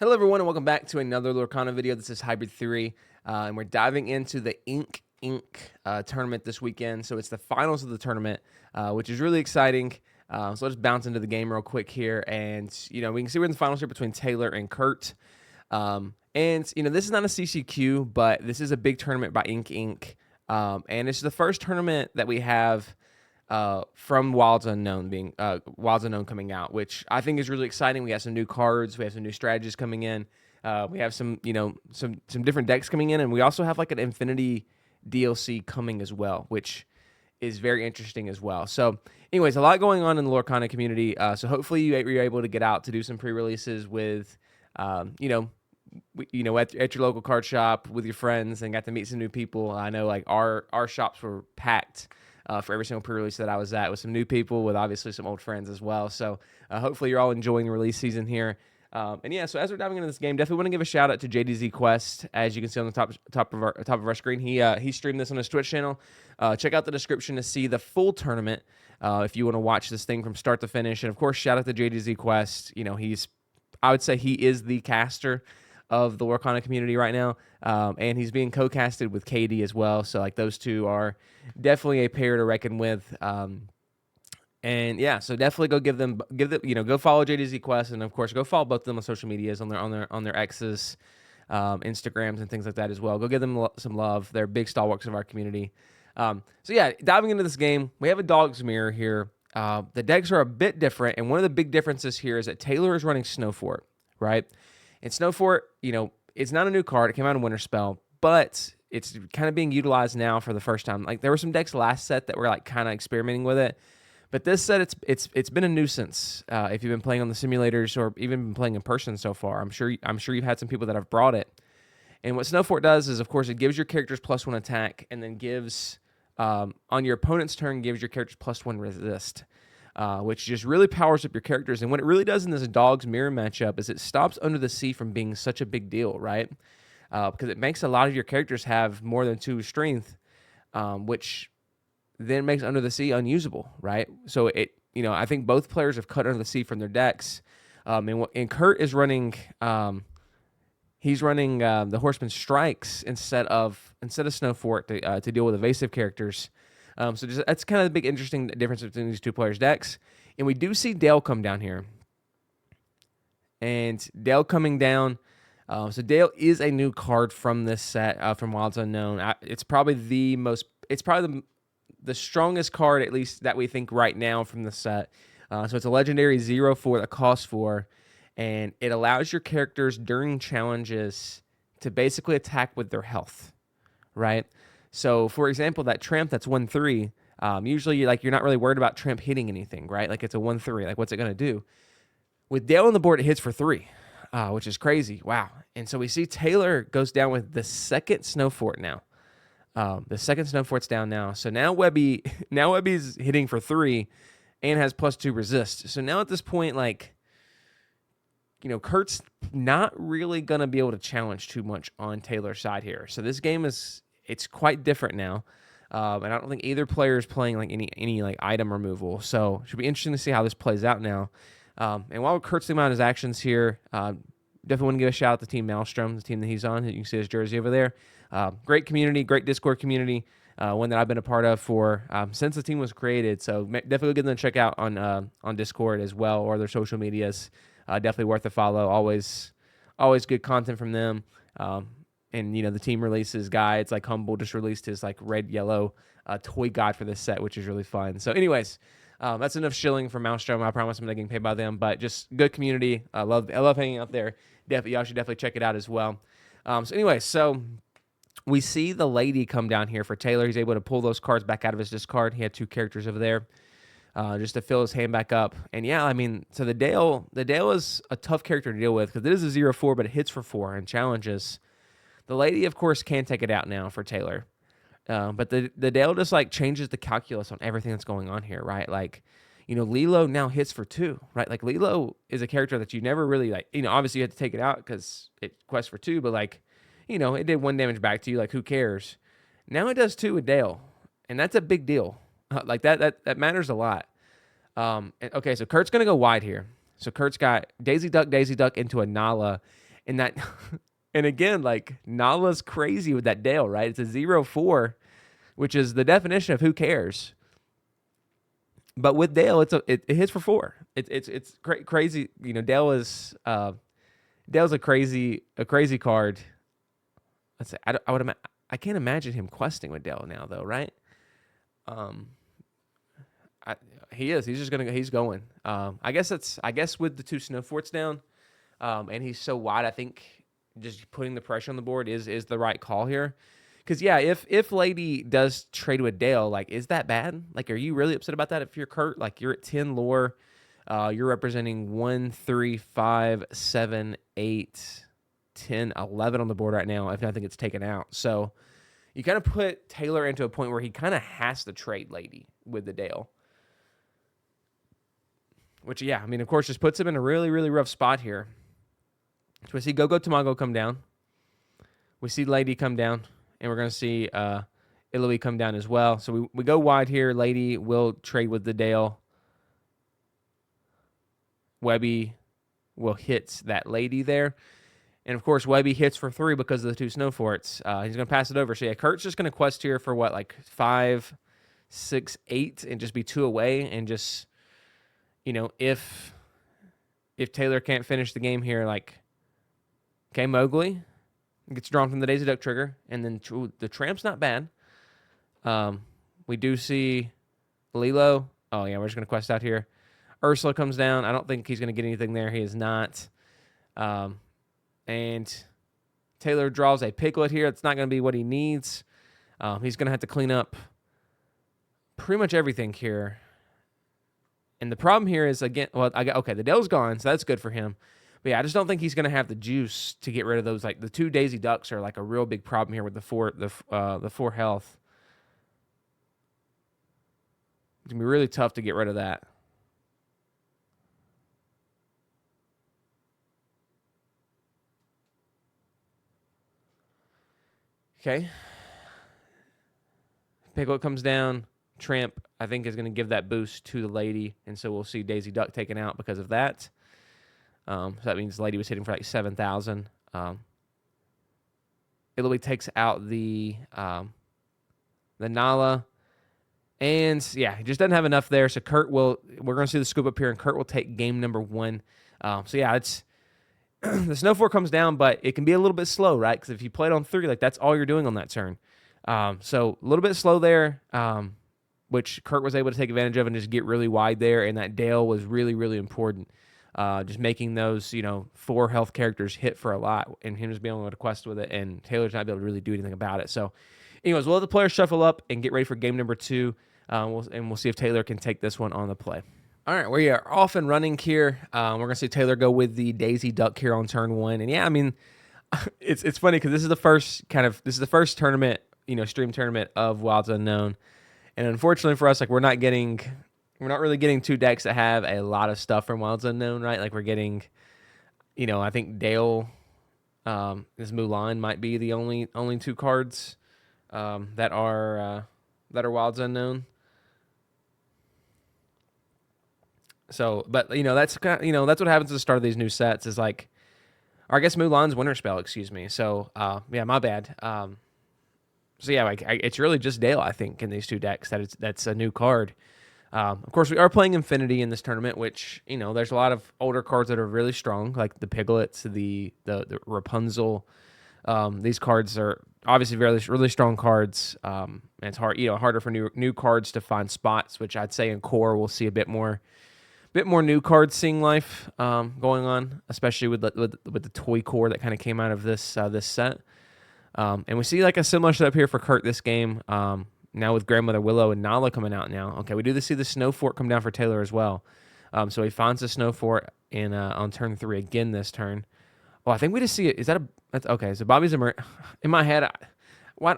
Hello everyone and welcome back to another Lorcana video. This is Hybrid 3 and we're diving into the Ink tournament this weekend. So it's the finals of the tournament, which is really exciting. So let's bounce into the game real quick here. And, we can see we're in the finals here between Tayler and Kurt. This is not a CCQ, but this is a big tournament by Ink. And it's the first tournament that we have from Wilds Unknown coming out, which I think is really exciting. We have some new cards, we have some new strategies coming in, we have some different decks coming in, and we also have like an Infinity DLC coming as well, which is very interesting as well. So, anyways, a lot going on in the Lorcana community. So hopefully you're able to get out to do some pre-releases with, at your local card shop with your friends, and got to meet some new people. I know like our shops were packed. For every single pre-release that I was at, with some new people, with obviously some old friends as well. So hopefully you're all enjoying the release season here. So as we're diving into this game, definitely want to give a shout out to JDZ Quest. As you can see on the top of our screen, he streamed this on his Twitch channel. Check out the description to see the full tournament if you want to watch this thing from start to finish. And of course, shout out to JDZ Quest. I would say he is the caster of the Lorcana community right now, and he's being co-casted with KD as well. So like those two are definitely a pair to reckon with. So definitely go follow JDZ Quest, and of course go follow both of them on social medias, on their X's, Instagrams, and things like that as well. Go give them some love. They're big stalwarts of our community. Diving into this game, we have a dog's mirror here. The decks are a bit different, and one of the big differences here is that Tayler is running Snowfort, right? And Snowfort, it's not a new card. It came out in Winter Spell, but it's kind of being utilized now for the first time. Like there were some decks last set that were like kind of experimenting with it, but this set it's been a nuisance. If you've been playing on the simulators or even been playing in person so far, I'm sure you've had some people that have brought it. And what Snowfort does is, of course, it gives your characters +1 attack, and then gives on your opponent's turn gives your characters +1 resist. Which just really powers up your characters. And what it really does in this dog's mirror matchup is it stops Under the Sea from being such a big deal, right? Because it makes a lot of your characters have more than 2 strength, which then makes Under the Sea unusable, right? So I think both players have cut Under the Sea from their decks. And Kurt is running, he's running the Horseman Strikes instead of Snowfort to deal with evasive characters. That's kind of the big interesting difference between these two players' decks. And we do see Dale come down here. And Dale coming down. So Dale is a new card from this set, from Wilds Unknown. It's probably the strongest card, at least that we think right now from the set. So it's a legendary 0/4 that costs 4. And it allows your characters during challenges to basically attack with their health, right? So, for example, that Tramp that's 1/3, usually you're not really worried about Tramp hitting anything, right? Like it's a 1/3. Like what's it going to do? With Dale on the board, it hits for 3, which is crazy. Wow. And so we see Tayler goes down with the second Snowfort now. The second Snowfort's down now. So now Webby's hitting for 3 and has +2 resist. So now at this point, Kurt's not really going to be able to challenge too much on Taylor's side here. So this game it's quite different now, and I don't think either player is playing like any like item removal. So it should be interesting to see how this plays out now. And while Kurt's thinking about his actions here, definitely want to give a shout out to Team Maelstrom, the team that he's on. You can see his jersey over there. Great community, great Discord community, one that I've been a part of for since the team was created. So definitely give them a check out on Discord as well, or their social medias. Definitely worth a follow. Always good content from them. And, the team releases guides. Like Humble just released his like red-yellow toy guide for this set, which is really fun. So anyways, that's enough shilling for Maelstrom. I promise I'm not getting paid by them, but just good community. I love hanging out there. Y'all should definitely check it out as well. So we see the lady come down here for Tayler. He's able to pull those cards back out of his discard. He had 2 characters over there just to fill his hand back up. And so the Dale is a tough character to deal with because it is a 0/4, but it hits for 4 and challenges. The lady, of course, can take it out now for Tayler. But the Dale just changes the calculus on everything that's going on here, right? Lilo now hits for 2, right? Like Lilo is a character that you never really obviously you had to take it out because it quests for 2, but it did 1 damage back to you. Like who cares? Now it does 2 with Dale, and that's a big deal. That matters a lot. Okay, so Kurt's gonna go wide here. So Kurt's got Daisy Duck into a Nala, And that, and again, like Nala's crazy with that Dale, right? It's a 0/4, which is the definition of who cares. But with Dale, it hits for 4. It's crazy. You know, Dale's a crazy card. Let's say I can't imagine him questing with Dale now though, right? Um, he is. He's just gonna. He's going. I guess with the 2 snow forts down, and he's so wide, I think just putting the pressure on the board is the right call here. Because yeah, if Lady does trade with Dale, like, is that bad? Like, are you really upset about that? If you're Kurt, like, you're at 10 lore, you're representing 1, 3, 5, 7, 8, 10, 11 on the board right now. If nothing gets taken out, so you kind of put Tayler into a point where he kind of has to trade Lady with the Dale. Which, yeah, I mean, of course, just puts him in a really, really rough spot here. So we see Go-Go Tamago come down. We see Lady come down. And we're going to see Ilui come down as well. So we go wide here. Lady will trade with the Dale. Webby will hit that Lady there. And, of course, Webby hits for 3 because of the 2 snow forts. He's going to pass it over. So, yeah, Kurt's just going to quest here for, what, like 5, 6, 8, and just be 2 away. And just, you know, if Tayler can't finish the game here, like, okay, Mowgli gets drawn from the Daisy Duck trigger, and then the Tramp's not bad. We do see Lilo. Oh, yeah, we're just going to quest out here. Ursula comes down. I don't think he's going to get anything there. He is not. And Tayler draws a Piglet here. It's not going to be what he needs. He's going to have to clean up pretty much everything here. And the problem here is, again, the Dale's gone, so that's good for him. But yeah, I just don't think he's going to have the juice to get rid of those. Like, the 2 Daisy Ducks are like a real big problem here with the 4 health. It's going to be really tough to get rid of that. Okay. Piglet comes down. Tramp, I think, is going to give that boost to the Lady, and so we'll see Daisy Duck taken out because of that. So that means Lady was hitting for like 7,000. Ilui takes out the Nala. And yeah, he just doesn't have enough there. So we're going to see the scoop up here, and Kurt will take game number 1. So yeah, it's the snow fort comes down, but it can be a little bit slow, right? Because if you played on 3, like, that's all you're doing on that turn. So a little bit slow there, which Kurt was able to take advantage of and just get really wide there. And that Dale was really, really important. Just making those, 4 health characters hit for a lot, and him just being able to quest with it, and Taylor's not be able to really do anything about it. So, anyways, we'll let the players shuffle up and get ready for game number 2, we'll see if Tayler can take this one on the play. All right, we are off and running here. We're gonna see Tayler go with the Daisy Duck here on turn 1, and yeah, I mean, it's funny because this is the first tournament, stream tournament of Wilds Unknown, and unfortunately for us, like, we're not really getting 2 decks that have a lot of stuff from Wilds Unknown, right? Like, we're getting, I think Dale, this Mulan might be the only 2 cards that are Wilds Unknown. So, but that's that's what happens at the start of these new sets is like, or I guess Mulan's Winter Spell, excuse me. So, yeah, my bad. So yeah, like it's really just Dale, I think, in these 2 decks that's a new card. Of course, we are playing Infinity in this tournament, which, there's a lot of older cards that are really strong, like the Piglets, the Rapunzel. These cards are obviously really strong cards. And it's harder for new cards to find spots, which I'd say in core we'll see a bit more new cards seeing life going on, especially with the toy core that kind of came out of this set. And we see like a similar setup here for Kurt this game. Now with Grandmother Willow and Nala coming out now. Okay, we do see the Snow Fort come down for Tayler as well. So he finds the Snow Fort on turn 3 again this turn. Well, I think we just see it. That's okay? So Bobby's in my head. I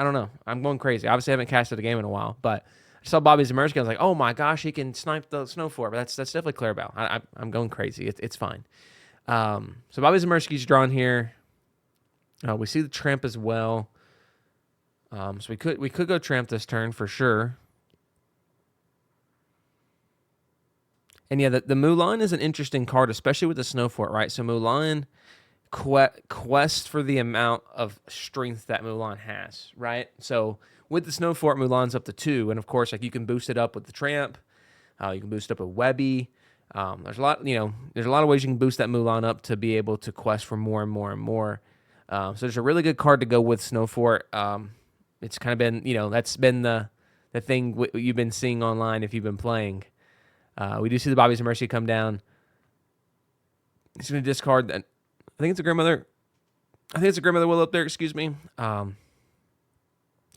don't know. I'm going crazy. Obviously, I haven't casted a game in a while, but I saw Bobby's emerge. I was like, oh my gosh, he can snipe the Snow Fort. But that's definitely Clarabelle. I'm going crazy. It's fine. So Bobby's Emerski's drawn here. We see the Tramp as well. So we could go Tramp this turn for sure. And yeah, the Mulan is an interesting card, especially with the Snow Fort, right? So Mulan quest for the amount of strength that Mulan has, right? So with the Snow Fort, Mulan's up to 2, and of course, like you can boost it up with the Tramp. You can boost up a Webby. There's a lot, there's a lot of ways you can boost that Mulan up to be able to quest for more and more and more. So there's a really good card to go with Snow Fort. It's kind of been, that's been the thing you've been seeing online if you've been playing. We do see the Bobbies of Mercy come down. He's going to discard. I think it's a grandmother. I think it's a grandmother will up there. Excuse me.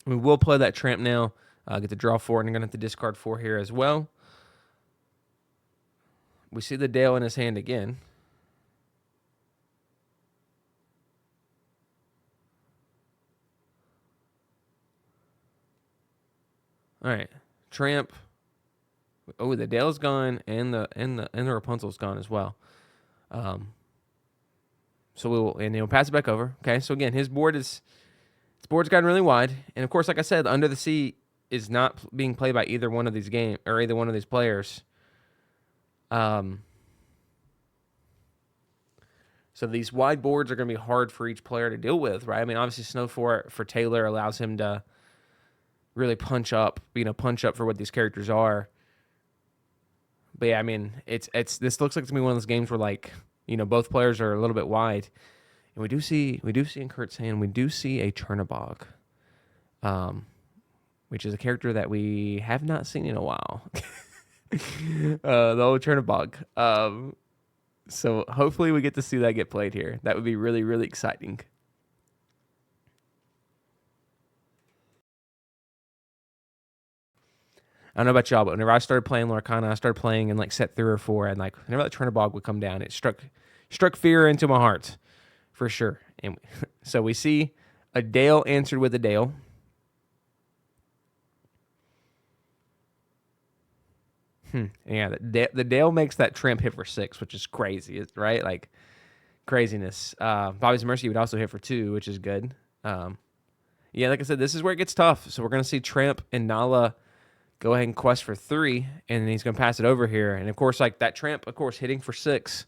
We will play that Tramp now. Get to draw 4, and I'm going to have to discard 4 here as well. We see the Dale in his hand again. All right, Tramp. Oh, the Dale's gone, and the Rapunzel's gone as well. So we'll pass it back over. Okay, so again, his board's gotten really wide, and of course, like I said, Under the Sea is not being played by either one of these either one of these players. So these wide boards are going to be hard for each player to deal with, right? I mean, obviously, Snow for Tayler allows him to really punch up for what these characters are. But yeah, I mean, this looks like it's gonna be one of those games where both players are a little bit wide, and we do see in Kurt's hand, we do see a Chernabog, which is a character that we have not seen in a while. The old Chernabog. So hopefully we get to see that get played here. That would be really, really exciting. I don't know about y'all, but whenever I started playing Lorcana, I started playing in set 3 or 4, and whenever that Chernabog would come down, it struck fear into my heart, for sure. And so we see a Dale answered with a Dale. Yeah, the Dale makes that Tramp hit for 6, which is crazy, right? Like craziness. Bobby's Mercy would also hit for 2, which is good. Yeah, like I said, this is where it gets tough. So we're gonna see Tramp and Nala go ahead and quest for 3, and then he's going to pass it over here. And, of course, that Tramp, of course, hitting for 6,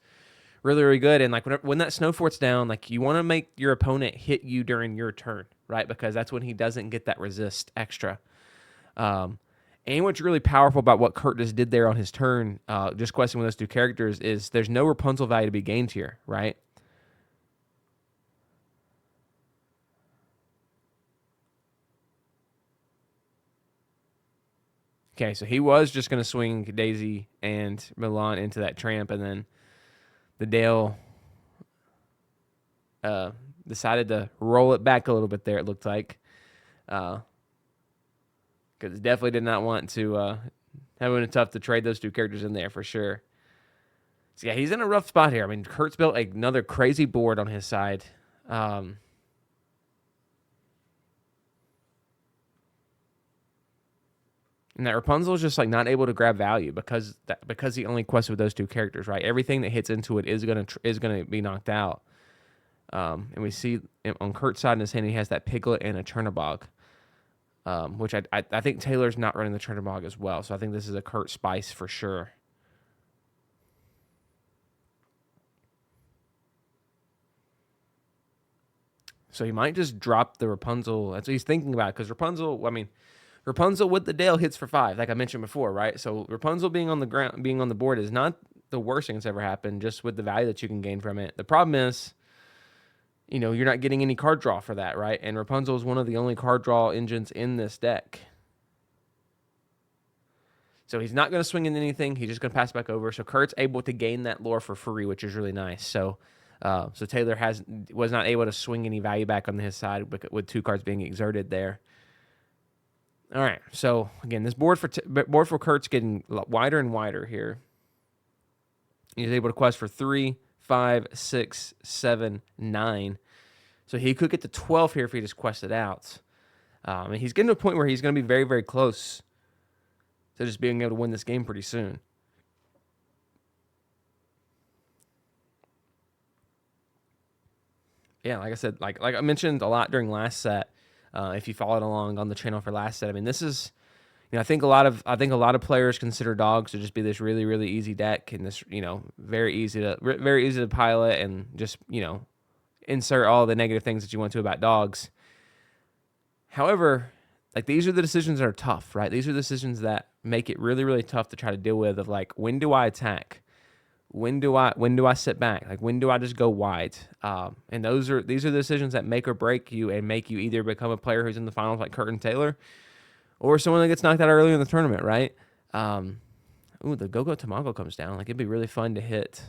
really, really good. And, when that Snow Fort's down, you want to make your opponent hit you during your turn, right? Because that's when he doesn't get that resist extra. And what's really powerful about what Kurt just did there on his turn, just questing with those 2 characters, is there's no Rapunzel value to be gained here, right? Okay, so he was just going to swing Daisy and Mulan into that Tramp, and then the Dale decided to roll it back a little bit there, it looked like. Because it definitely did not want to have it tough to trade those 2 characters in there for sure. So, yeah, he's in a rough spot here. I mean, Kurt's built another crazy board on his side. And that Rapunzel is just not able to grab value because he only quested with those 2 characters, right? Everything that hits into it is gonna be knocked out. And we see on Kurt's side in his hand he has that Piglet and a Chernabog, which I think Taylor's not running the Chernabog as well. So I think this is a Kurt spice for sure. So he might just drop the Rapunzel. That's what he's thinking about, because Rapunzel with the Dale hits for 5, like I mentioned before, right? So Rapunzel being on the board is not the worst thing that's ever happened, just with the value that you can gain from it. The problem is, you're not getting any card draw for that, right? And Rapunzel is one of the only card draw engines in this deck. So he's not going to swing in anything. He's just going to pass back over. So Kurt's able to gain that lore for free, which is really nice. So Taylor was not able to swing any value back on his side with 2 cards being exerted there. All right, so again, this board for Kurt's getting wider and wider here. He's able to quest for 3, 5, 6, 7, 9. So he could get to 12 here if he just quested out. And he's getting to a point where he's going to be very, very close to just being able to win this game pretty soon. Yeah, like I said, like I mentioned a lot during last set. If you followed along on the channel for last set, I mean, this is, I think a lot of players consider dogs to just be this really, really easy deck, and this, very easy to pilot, and just, insert all the negative things that you want to about dogs. However, like these are the decisions that are tough, right? These are decisions that make it really, really tough to try to deal with. Of like, when do I attack? When do I sit back? Like, when do I just go wide? And these are the decisions that make or break you and make you either become a player who's in the finals like Kurt and Tayler, or someone that gets knocked out early in the tournament, right? The Go-Go Tamago comes down. Like, it'd be really fun to hit.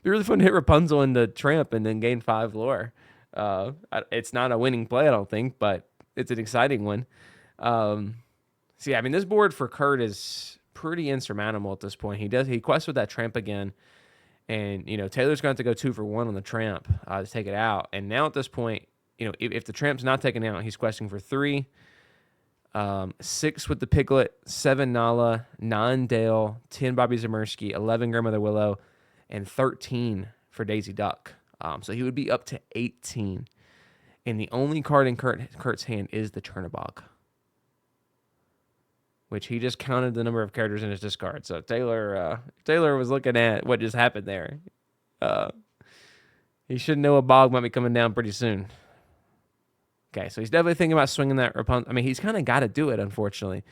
Rapunzel into Tramp and then gain 5 lore. It's not a winning play, I don't think, but it's an exciting one. So yeah, I mean, this board for Kurt is pretty insurmountable at this point. He quests with that Tramp again, and Taylor's going to have to go 2 for 1 on the Tramp to take it out. And now at this point, if the Tramp's not taken out, he's questing for 3, 6 with the Piglet, 7 Nala, 9 Dale, 10 Bobby Zamersky, 11 Grandmother Willow, and 13 for Daisy Duck. So he would be up to 18. And the only card in Kurt's hand is the Chernobog, which he just counted the number of characters in his discard. So Taylor was looking at what just happened there. He should know a bog might be coming down pretty soon. Okay, so he's definitely thinking about swinging that Rapunzel. I mean, he's kind of got to do it, unfortunately.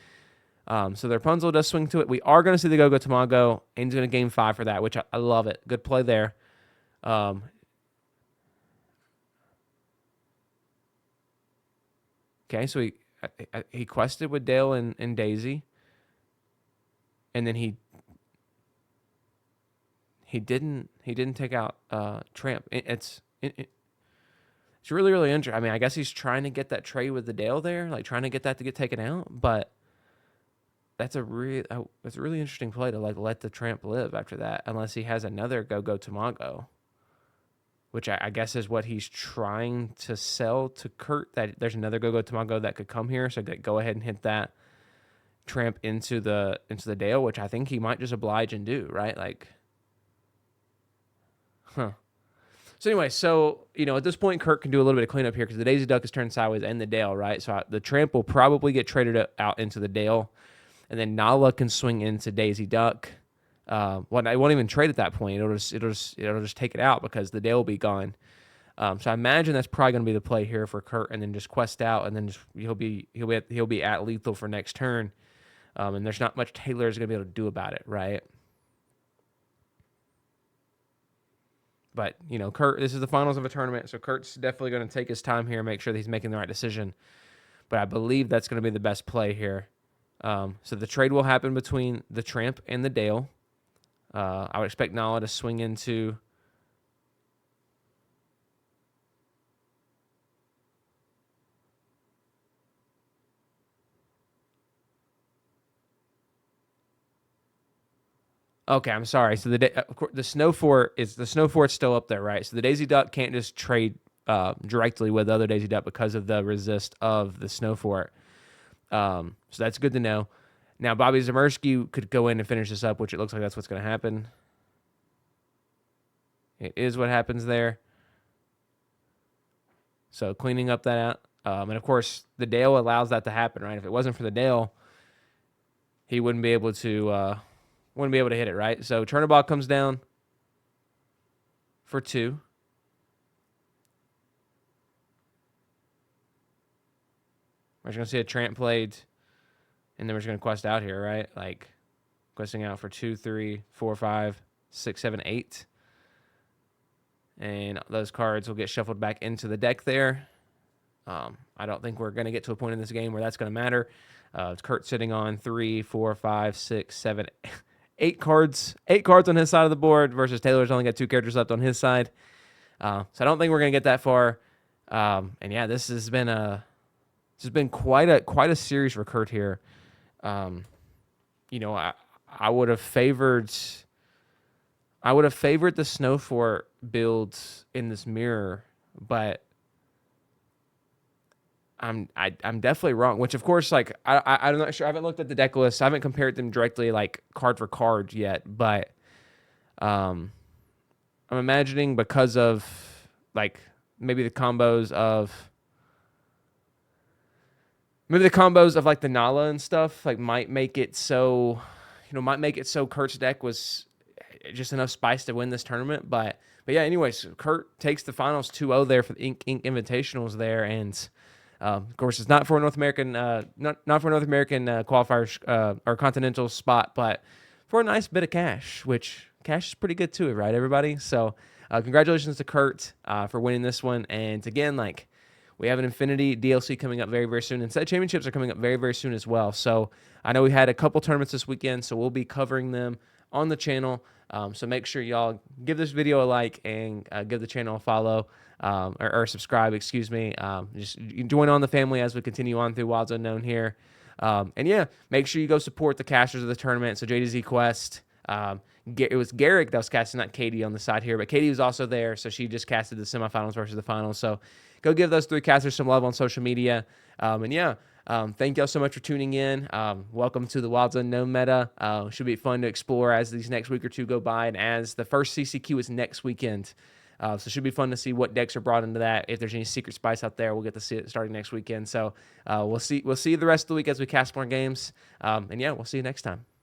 So the Rapunzel does swing to it. We are going to see the Go-Go Tamago, and he's going to gain 5 for that, which I love it. Good play there. Okay, so he quested with Dale and Daisy, and then he didn't take out Tramp. It's really, really interesting. I mean, I guess he's trying to get that trade with the Dale there, like trying to get that to get taken out, but that's a really interesting play to like let the Tramp live after that, unless he has another Go-Go Tamago, which I guess is what he's trying to sell to Kurt, that there's another Go-Go Tamago that could come here, so go ahead and hit that Tramp into the Dale, which I think he might just oblige and do, right? Like, So anyway, at this point, Kurt can do a little bit of cleanup here because the Daisy Duck is turned sideways and the Dale, right? So the Tramp will probably get traded out into the Dale, and then Nala can swing into Daisy Duck. I won't even trade at that point. It'll just take it out because the Dale will be gone. So I imagine that's probably going to be the play here for Kurt, and then just quest out, and then just he'll be at lethal for next turn. And there's not much Taylor is going to be able to do about it, right? But Kurt, this is the finals of a tournament, so Kurt's definitely going to take his time here and make sure that he's making the right decision. But I believe that's going to be the best play here. So the trade will happen between the Tramp and the Dale. I would expect Nala to swing into Okay, I'm sorry. So of course, the Snow Fort's still up there, right? So the Daisy Duck can't just trade directly with the other Daisy Duck because of the resist of the Snow Fort. So that's good to know. Now, Bobby Zamersky could go in and finish this up, which it looks like that's what's going to happen. It is what happens there. So cleaning up that out. And, of course, the Dale allows that to happen, right? If it wasn't for the Dale, he wouldn't be able to hit it, right? So Chernobog comes down for 2. We're just going to see a Tramp played, and then we're just going to quest out here, right? Like, questing out for 2, 3, 4, 5, 6, 7, 8. And those cards will get shuffled back into the deck there. I don't think we're going to get to a point in this game where that's going to matter. It's Kurt sitting on 3, 4, 5, 6, 7, 8 cards. 8 cards on his side of the board versus Taylor's only got 2 characters left on his side. So I don't think we're going to get that far. And yeah, this has been quite a series for Kurt here. I would have favored the Snow Fort build in this mirror, but I'm definitely wrong. Which of course, like I'm not sure. I haven't looked at the deck list. I haven't compared them directly, like card for card yet. But I'm imagining because of like maybe the combos of like the Nala and stuff, like might make it so Kurt's deck was just enough spice to win this tournament. But But yeah, anyways, Kurt takes the finals 2-0 there for the Inc. Invitationals there, and of course, it's not for a North American, not for a North American qualifier or continental spot, but for a nice bit of cash, which cash is pretty good too, right, everybody? So, congratulations to Kurt for winning this one. And again, like, we have an Infinity DLC coming up very, very soon, and Set Championships are coming up very, very soon as well. So I know we had a couple tournaments this weekend, so we'll be covering them on the channel. So make sure y'all give this video a like and give the channel a follow or subscribe, excuse me. Just join on the family as we continue on through Wilds Unknown here. And yeah, make sure you go support the casters of the tournament. So JDZ Quest, it was Garrick that was casting, not Katie on the side here, but Katie was also there, so she just casted the semifinals versus the finals. So go give those 3 casters some love on social media. And yeah, thank y'all so much for tuning in. Welcome to the Wilds Unknown meta. Should be fun to explore as these next week or two go by, and as the first CCQ is next weekend. So it should be fun to see what decks are brought into that. If there's any secret spice out there, we'll get to see it starting next weekend. So we'll see the rest of the week as we cast more games. And yeah, we'll see you next time.